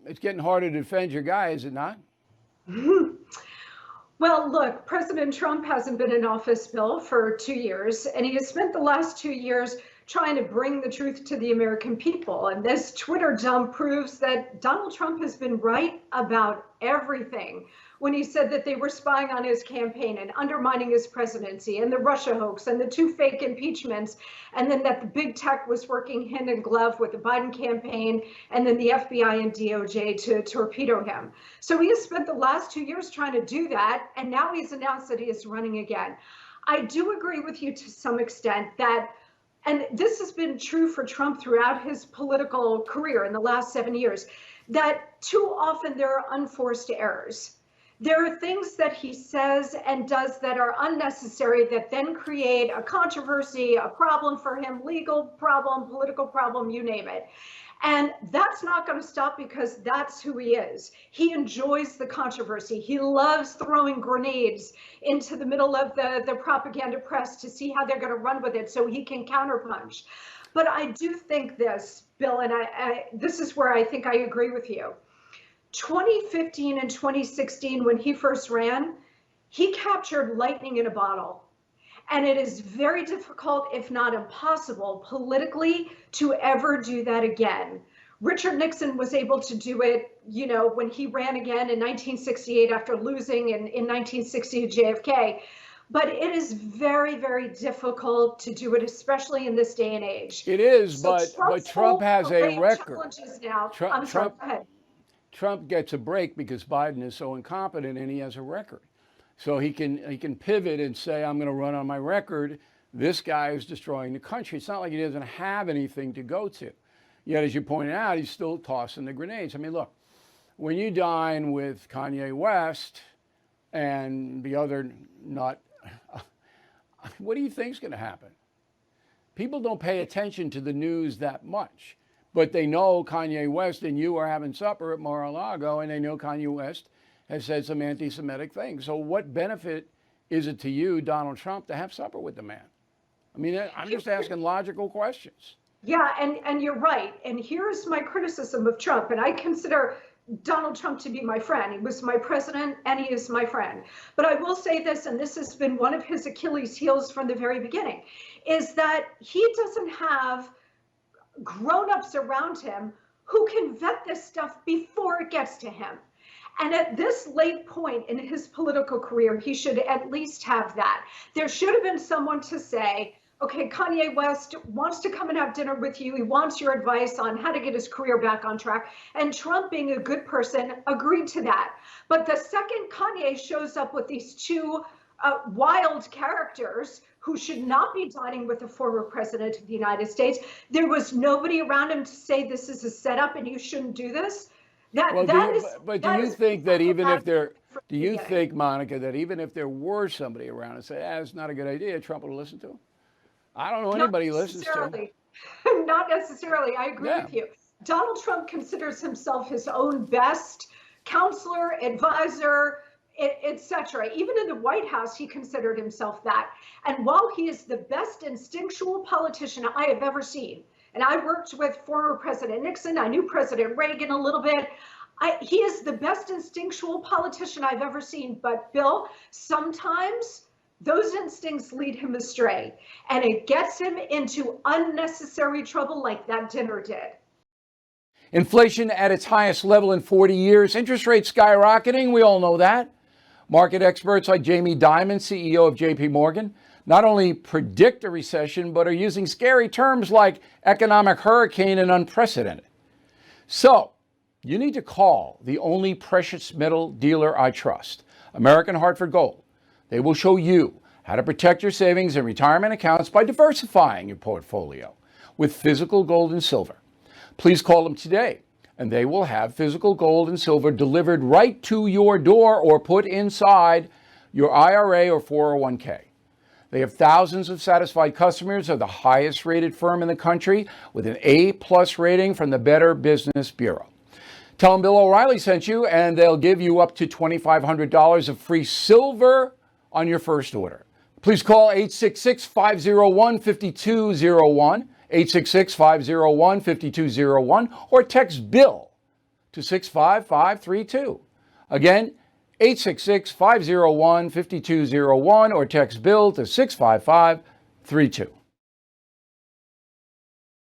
It's getting harder to defend your guy, is it not? Well, look, President Trump hasn't been in office, Bill, for 2 years, and he has spent the last 2 years trying to bring the truth to the American people. And this Twitter dump proves that Donald Trump has been right about everything when he said that they were spying on his campaign and undermining his presidency, and the Russia hoax and the two fake impeachments, and then that the big tech was working hand in glove with the Biden campaign and then the FBI and DOJ to torpedo him. So he has spent the last 2 years trying to do that, and now he's announced that he is running again. I do agree with you to some extent that, and this has been true for Trump throughout his political career in the last 7 years, that too often there are unforced errors. There are things that he says and does that are unnecessary that then create a controversy, a problem for him, legal problem, political problem, you name it. And that's not going to stop because that's who he is. He enjoys the controversy. He loves throwing grenades into the middle of the propaganda press to see how they're going to run with it so he can counterpunch. But I do think this, Bill, and this is where I think I agree with you. 2015 and 2016, when he first ran, he captured lightning in a bottle. And it is very difficult, if not impossible, politically to ever do that again. Richard Nixon was able to do it, when he ran again in 1968 after losing in 1960 to JFK. But it is very, very difficult to do it, especially in this day and age. It is, so but Trump has a record. Now. Trump gets a break because Biden is so incompetent and he has a record. So he can pivot and say, I'm going to run on my record. This guy is destroying the country. It's not like he doesn't have anything to go to. Yet, as you pointed out, he's still tossing the grenades. I mean, look, when you dine with Kanye West and the other nut, what do you think is going to happen? People don't pay attention to the news that much. But they know Kanye West and you are having supper at Mar-a-Lago, and they know Kanye West has said some anti-Semitic things. So what benefit is it to you, Donald Trump, to have supper with the man? I mean, I'm just asking logical questions. Yeah, and you're right. And here's my criticism of Trump. And I consider Donald Trump to be my friend. He was my president and he is my friend. But I will say this, and this has been one of his Achilles heels from the very beginning, is that he doesn't have grown-ups around him who can vet this stuff before it gets to him. And at this late point in his political career, he should at least have that. There should have been someone to say, okay, Kanye West wants to come and have dinner with you. He wants your advice on how to get his career back on track. And Trump, being a good person, agreed to that. But the second Kanye shows up with these two wild characters who should not be dining with the former president of the United States, there was nobody around him to say this is a setup and you shouldn't do this. Do you think, Monica, that even if there were somebody around and say, it's not a good idea, Trump would listen to him? I don't know anybody he listens to. Not necessarily. I agree with you. Donald Trump considers himself his own best counselor, advisor, etc. Even in the White House, he considered himself that. And while he is the best instinctual politician I have ever seen, and I worked with former President Nixon, I knew President Reagan a little bit, he is the best instinctual politician I've ever seen. But Bill, sometimes those instincts lead him astray, and it gets him into unnecessary trouble like that dinner did. Inflation at its highest level in 40 years, interest rates skyrocketing, we all know that. Market experts like Jamie Dimon, CEO of JP Morgan, not only predict a recession, but are using scary terms like economic hurricane and unprecedented. So, you need to call the only precious metal dealer I trust, American Hartford Gold. They will show you how to protect your savings and retirement accounts by diversifying your portfolio with physical gold and silver. Please call them today, and they will have physical gold and silver delivered right to your door or put inside your IRA or 401k. They have thousands of satisfied customers, are the highest rated firm in the country with an A+ rating from the Better Business Bureau. Tell them Bill O'Reilly sent you, and they'll give you up to $2,500 of free silver on your first order. Please call 866-501-5201, 866-501-5201, or text BILL to 65532. Again, 866-501-5201 or text BILL to 65532.